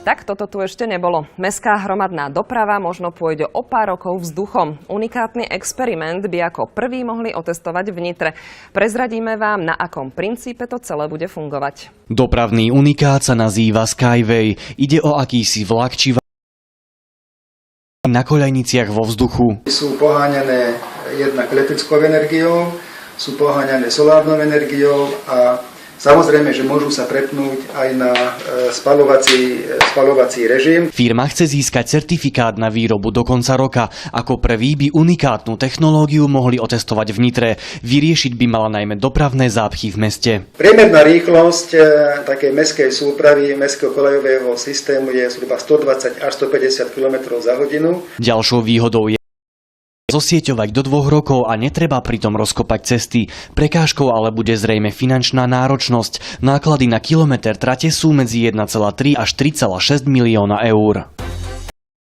Tak toto tu ešte nebolo. Mestská hromadná doprava možno pôjde o pár rokov vzduchom. Unikátny experiment by ako prvý mohli otestovať v Nitre. Prezradíme vám, na akom princípe to celé bude fungovať. Dopravný unikát sa nazýva Skyway. Ide o akýsi vlak či na koľajniciach vo vzduchu. Sú poháňané jednak leteckou energiou, sú poháňané solárnou energiou a samozrejme, že môžu sa prepnúť aj na spaľovací režim. Firma chce získať certifikát na výrobu do konca roka. Ako prvý by unikátnu technológiu mohli otestovať v Nitre. Vyriešiť by mala najmä dopravné zápchy v meste. Priemerná rýchlosť takej mestskej súpravy, mestského koľajového systému je zhruba 120 až 150 km za hodinu. Ďalšou výhodou je zosieťovať do 2 rokov a netreba pritom rozkopať cesty. Prekážkou ale bude zrejme finančná náročnosť. Náklady na kilometr trate sú medzi 1,3 až 3,6 milióna eur.